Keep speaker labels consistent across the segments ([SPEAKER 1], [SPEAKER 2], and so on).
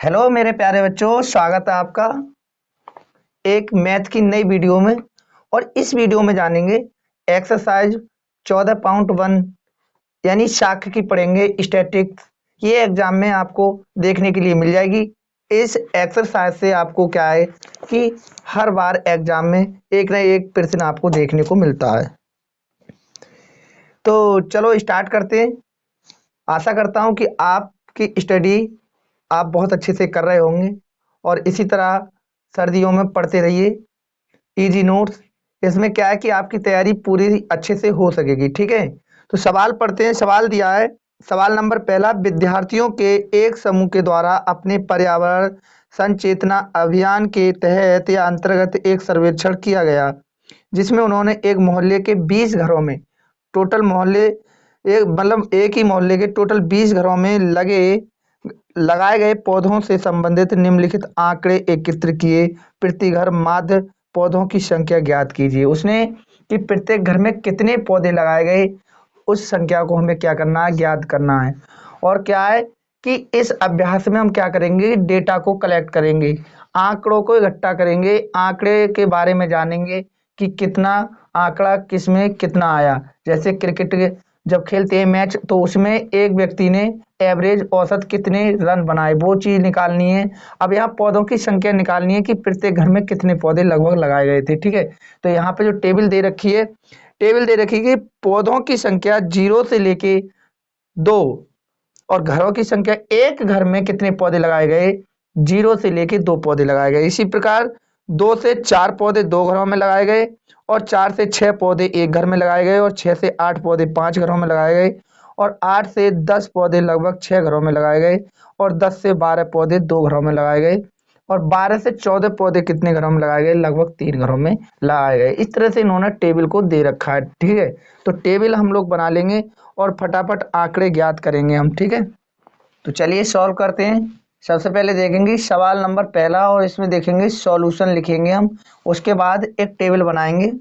[SPEAKER 1] Hello मेरे प्यारे बच्चों, स्वागत है आपका एक मैथ की नई वीडियो में। और इस वीडियो में जानेंगे एक्सरसाइज 14.1 यानी शाख की पढ़ेंगे स्टैटिक्स। ये एग्जाम में आपको देखने के लिए मिल जाएगी। इस एक्सरसाइज से आपको क्या है कि हर बार एग्जाम में एक ना एक प्रश्न आपको देखने को मिलता है। तो चलो स्टार्ट करते हैं। आशा करता हूँ कि आपकी स्टडी आप बहुत अच्छे से कर रहे होंगे और इसी तरह सर्दियों में पढ़ते रहिए इजी नोट्स। इसमें क्या है कि आपकी तैयारी पूरी अच्छे से हो सकेगी। ठीक है, तो सवाल पढ़ते हैं। सवाल दिया है, सवाल नंबर पहला, विद्यार्थियों के एक समूह के द्वारा अपने पर्यावरण संचेतना अभियान के तहत या अंतर्गत एक सर्वेक्षण किया गया जिसमें उन्होंने एक मोहल्ले के 20 घरों में टोटल मोहल्ले एक ही मोहल्ले के टोटल 20 घरों में लगाए गए पौधों से संबंधित निम्नलिखित आंकड़े एकत्र किए। प्रति घर माध्य पौधों की संख्या ज्ञात कीजिए। उसने कि प्रत्येक घर में कितने पौधे लगाए गए, उस संख्या को हमें क्या करना है, ज्ञात करना है। और क्या है कि इस अभ्यास में हम क्या करेंगे, डेटा को कलेक्ट करेंगे, आंकड़ों को इकट्ठा करेंगे, आंकड़े के बारे में जानेंगे कि कितना आंकड़ा किस में कितना आया। जैसे क्रिकेट जब खेलते हैं मैच, तो उसमें एक व्यक्ति ने एवरेज औसत कितने रन बनाए, वो चीज निकालनी है। अब यहाँ पौधों की संख्या निकालनी है कि प्रत्येक घर में कितने पौधे लगभग लगाए गए थे। ठीक है, तो यहाँ पे जो टेबल दे रखी है, टेबल दे रखी है कि पौधों की संख्या 0 से लेके 2 और घरों की संख्या एक घर में कितने पौधे लगाए गए, 0 से लेके 2 पौधे लगाए गए। इसी प्रकार 2 से 4 पौधे 2 घरों में लगाए गए और 4 से 6 पौधे एक घर में लगाए गए और 6 से 8 पौधे 5 घरों में लगाए गए और 8 से 10 पौधे लगभग 6 घरों में लगाए गए और 10 से 12 पौधे 2 घरों में लगाए गए और 12 से 14 पौधे कितने घरों में लगाए गए, लगभग 3 घरों में लगाए गए। इस तरह से इन्होंने टेबल को दे रखा है। ठीक है, तो टेबल हम लोग बना लेंगे और फटाफट आंकड़े ज्ञात करेंगे हम। ठीक है, तो चलिए सॉल्व करते हैं। सबसे पहले देखेंगे सवाल नंबर पहला और इसमें देखेंगे सॉल्यूशन लिखेंगे हम, उसके बाद एक टेबल बनाएंगे।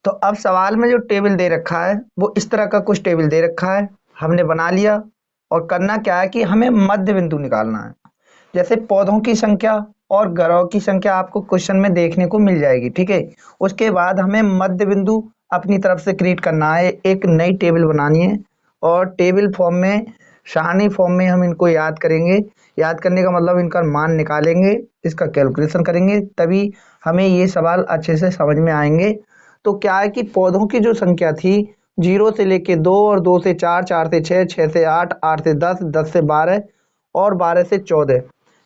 [SPEAKER 1] तो अब सवाल में जो टेबल दे रखा है वो इस तरह का कुछ टेबल दे रखा है, हमने बना लिया। और करना क्या है कि हमें मध्य बिंदु निकालना है। जैसे पौधों की संख्या और घरों की संख्या आपको क्वेश्चन में देखने को मिल जाएगी। ठीक है, उसके बाद हमें मध्य बिंदु अपनी तरफ से क्रिएट करना है, एक नई टेबल बनानी है और टेबल फॉर्म में, सारणी फॉर्म में हम इनको याद करेंगे। याद करने का मतलब इनका मान निकालेंगे, इसका कैलकुलेशन करेंगे, तभी हमें ये सवाल अच्छे से समझ में आएंगे। तो क्या है कि पौधों की जो संख्या थी 0 से लेके 2 और 2 से 4, 4 से 6, 6 से 8, 8 से 10, 10 से 12 और 12 से 14।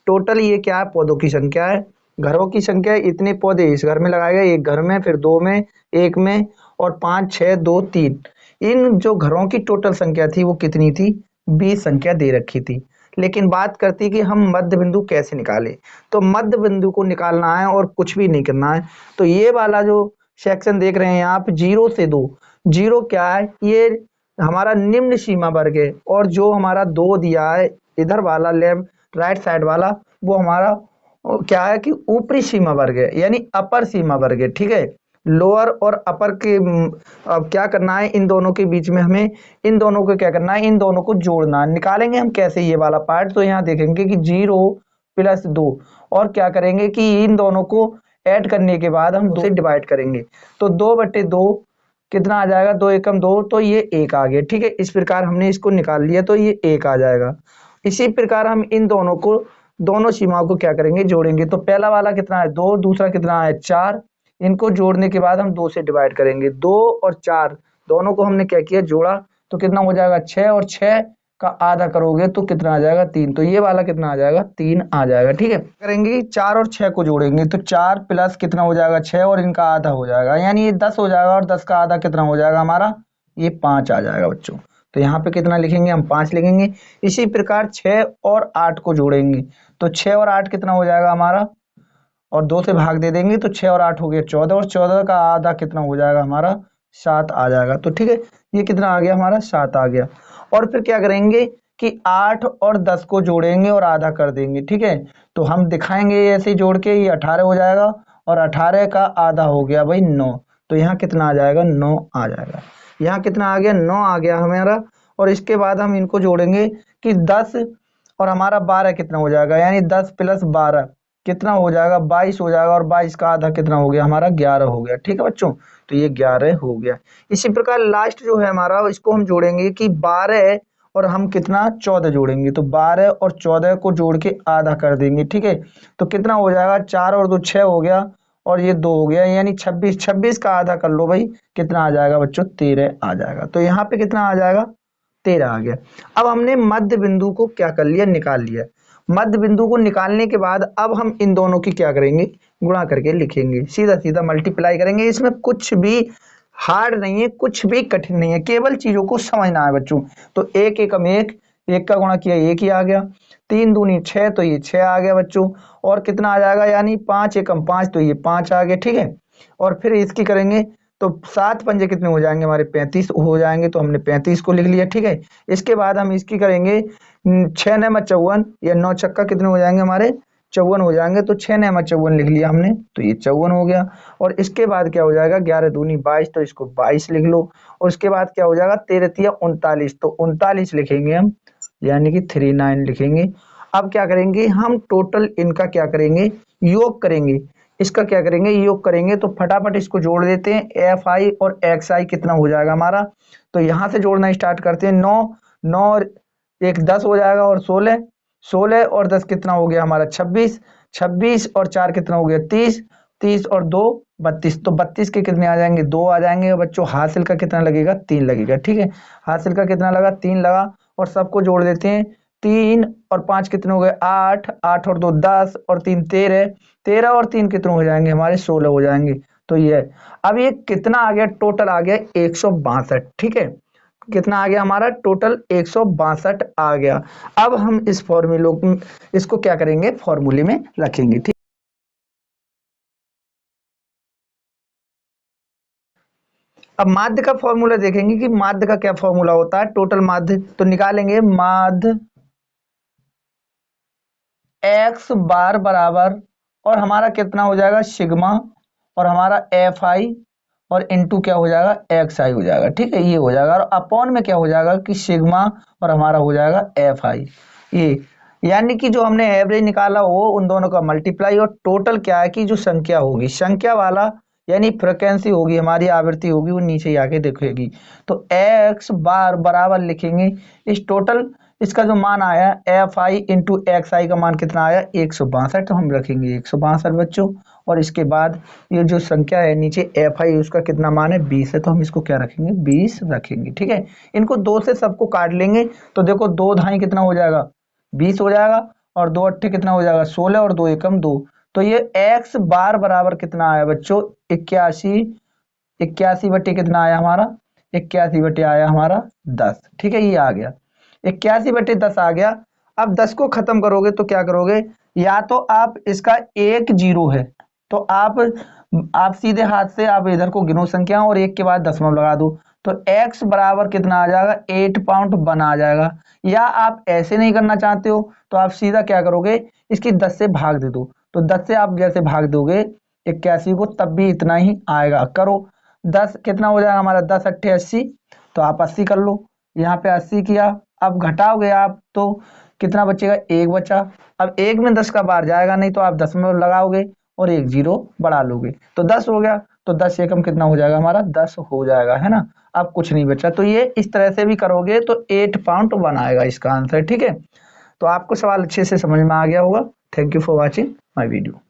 [SPEAKER 1] टोटल ये क्या है, पौधों की संख्या है। घरों की संख्या, इतने पौधे इस घर में लगाए गए, एक घर में, फिर 2 में, 1 में और 5, 6, 2, 3। इन जो घरों की टोटल संख्या थी वो कितनी थी, 20 संख्या दे रखी थी। लेकिन बात करती कि हम मध्य बिंदु कैसे निकालें। तो मध्य बिंदु को निकालना है और कुछ भी नहीं करना है। तो ये वाला जो सेक्शन देख रहे हैं आप, 0 से 2, 0 क्या है, ये हमारा निम्न सीमा वर्ग है और जो हमारा 2 दिया है इधर वाला लेफ्ट राइट साइड वाला, वो हमारा क्या है कि ऊपरी सीमा वर्ग है, यानी अपर सीमा वर्ग है। ठीक है, लोअर और अपर के अब क्या करना है, इन दोनों के बीच में हमें इन दोनों को क्या करना है, इन दोनों को जोड़ना है। निकालेंगे हम कैसे ये वाला पार्ट, तो यहाँ देखेंगे कि 0 + 2 और क्या करेंगे कि इन दोनों को ऐड करने के बाद हम 2 से डिवाइड करेंगे। तो 2/2 कितना आ जाएगा, 2 एकम 2, तो ये 1 आ गया। ठीक है, इस प्रकार हमने इसको निकाल लिया तो ये 1 आ जाएगा। इसी प्रकार हम इन दोनों को, दोनों सीमाओं को क्या करेंगे, जोड़ेंगे। तो पहला वाला कितना है, 2, दूसरा कितना है, 4। इनको जोड़ने के बाद हम 2 से डिवाइड करेंगे। 2 और 4 दोनों को हमने क्या किया, जोड़ा, तो कितना हो जाएगा, 6 और 6 का आधा करोगे तो कितना आ जाएगा 3, तो ये वाला कितना आ जाएगा 3 आ जाएगा। ठीक है, करेंगे 4 और 6 को जोड़ेंगे तो 4 प्लस कितना हो जाएगा 6 और इनका आधा हो जाएगा, यानी ये 10 हो जाएगा और 10 का आधा कितना हो जाएगा हमारा, ये 5 आ जाएगा बच्चों। तो यहाँ पे कितना लिखेंगे हम 5 लिखेंगे। इसी प्रकार 6 और 8 को जोड़ेंगे तो 6 और 8 कितना हो जाएगा हमारा, और 2 से भाग दे देंगे तो 6 और 8 हो गया 14, और 14 का आधा कितना हो जाएगा हमारा 7 आ जाएगा। तो ठीक है, ये कितना आ गया हमारा 7 आ गया। और फिर क्या करेंगे कि 8 और 10 को जोड़ेंगे और आधा कर देंगे। ठीक है, तो हम दिखाएंगे ऐसे ही जोड़ के, ये 18 हो जाएगा और 18 का आधा हो गया भाई 9, तो यहाँ कितना आ जाएगा 9 आ जाएगा। यहाँ कितना आ गया 9 आ गया हमारा। और इसके बाद हम इनको जोड़ेंगे कि 10 और हमारा 12 कितना हो जाएगा, यानी 10 प्लस 12 कितना हो जाएगा 22 हो जाएगा, और 22 का आधा कितना हो गया हमारा 11 हो गया। ठीक है बच्चों, तो ये 11 हो गया। इसी प्रकार लास्ट जो है हमारा, इसको हम जोड़ेंगे कि 12 और हम कितना 14 जोड़ेंगे, तो 12 और 14 को जोड़ के आधा कर देंगे। ठीक है, तो कितना हो जाएगा 4 और 2 6 हो गया, और ये 2 हो गया, यानी 26, 26 का आधा कर लो भाई, कितना आ जाएगा बच्चों 13 आ जाएगा। तो यहाँ पे कितना आ जाएगा 13 आ गया। अब हमने मध्य बिंदु को क्या कर लिया, निकाल लिया। मध्य बिंदु को निकालने के बाद अब हम इन दोनों की क्या करेंगे, गुणा करके लिखेंगे, सीधा सीधा मल्टीप्लाई करेंगे। इसमें कुछ भी हार्ड नहीं है, कुछ भी कठिन नहीं है, केवल चीजों को समझना है बच्चों। तो एक एकम एक, एक का गुणा किया एक ही आ गया, 3 दूनी 6 तो ये 6 आ गया बच्चों, और कितना आ जाएगा, यानी 5 एकम 5 तो ये 5 आ गया। ठीक है, और फिर इसकी करेंगे तो 7 पंजे कितने हो जाएंगे हमारे 35 हो जाएंगे, तो हमने 35 को लिख लिया। ठीक है, इसके बाद हम इसकी करेंगे 6 9 54 या 9 छक्का कितने हो जाएंगे हमारे 54 हो जाएंगे, तो 6 9 54 लिख लिया हमने, तो ये 54 हो गया। और इसके बाद क्या हो जाएगा 11 दूनी 22, तो इसको 22 लिख लो। और उसके बाद क्या हो जाएगा 13 तिया 39, तो 39 लिखेंगे हम, यानी कि 39 लिखेंगे। अब क्या करेंगे हम, टोटल इनका क्या करेंगे, योग करेंगे। इसका क्या करेंगे, योग करेंगे, तो फटाफट इसको जोड़ देते हैं। एफ आई और एक्स आई कितना हो जाएगा हमारा, तो यहाँ से जोड़ना स्टार्ट करते हैं। 9 9 और 1 10 हो जाएगा, और 16 16 और 10 कितना हो गया हमारा 26 26 और 4 कितना हो गया 30 30 और 2 32, तो 32 के कितने आ जाएंगे 2 आ जाएंगे बच्चों। हासिल का कितना लगेगा 3 लगेगा। ठीक है, हासिल का कितना लगा 3 लगा, और सबको जोड़ देते हैं। 3 और 5 कितने हो गए 8 8 और 2 10 और 3 13 13 और 3 कितने हो जाएंगे हमारे 16 हो जाएंगे। तो ये अब ये कितना आ गया, टोटल आ गया 162। ठीक है, कितना आ गया हमारा टोटल 162 आ गया। अब हम इस फॉर्मूले इसको क्या करेंगे, फॉर्मूले में रखेंगे। ठीक, अब माध्य का फॉर्मूला देखेंगे कि माध्य का क्या फॉर्मूला होता है। टोटल माध्य तो निकालेंगे, माध्य एक्स बार बराबर, और हमारा कितना हो जाएगा सिग्मा, और हमारा एफ आई, और इनटू क्या हो जाएगा एक्स आई हो जाएगा। ठीक है, ये हो जाएगा, और अपॉन में क्या हो जाएगा कि सिग्मा, और हमारा हो जाएगा एफ आई। ये यानी कि जो हमने एवरेज निकाला वो उन दोनों का मल्टीप्लाई, और टोटल क्या है कि जो संख्या होगी, संख्या वाला यानी फ्रिक्वेंसी होगी हमारी, आवृत्ति होगी, वो नीचे ही आके दिखेगी। तो एक्स बार बराबर लिखेंगे इस टोटल, इसका जो मान आया एफ आई इंटू एक्स आई का मान कितना आया 162, तो हम रखेंगे 162 बच्चों। और इसके बाद ये जो संख्या है नीचे एफ आई, उसका कितना मान है 20 है, तो हम इसको क्या रखेंगे 20 रखेंगे। ठीक है, इनको 2 से सबको काट लेंगे, तो देखो 2 ढाई कितना हो जाएगा 20 हो जाएगा, और 2 अट्ठे कितना हो जाएगा 16, और 2 एकम 2, तो ये एक्स बार बराबर कितना आया बच्चों 81 81 बटे कितना आया हमारा 81 बटे आया हमारा 10। ठीक है, ये आ गया 81 बटे 10 आ गया। अब 10 को खत्म करोगे तो क्या करोगे, या तो आप इसका एक जीरो है तो आप सीधे हाथ से आप इधर को गिनो संख्या और एक के बाद दशमलव लगा दो, तो x बराबर कितना आ जाएगा 8.1 आ जाएगा। या आप ऐसे नहीं करना चाहते हो तो आप सीधा क्या करोगे, इसकी 10 से भाग दे दो, तो 10 से आप जैसे भाग दोगे 81 को तब भी इतना ही आएगा। करो 10 कितना हो जाएगा हमारा 10 अट्ठे 80, तो आप 80 कर लो, यहाँ पे 80 किया। अब घटाओगे आप तो कितना बचेगा, एक बचा। अब एक में 10 का बार जाएगा नहीं, तो आप दशमलव लगाओगे और एक जीरो बढ़ा लोगे, तो 10 हो गया। तो 10 एकम कितना हो जाएगा हमारा 10 हो जाएगा, है ना। अब कुछ नहीं बचा, तो ये इस तरह से भी करोगे तो 8.1 आएगा इसका आंसर। ठीक है, तो आपको सवाल अच्छे से समझ में आ गया होगा। Thank you for watching my video.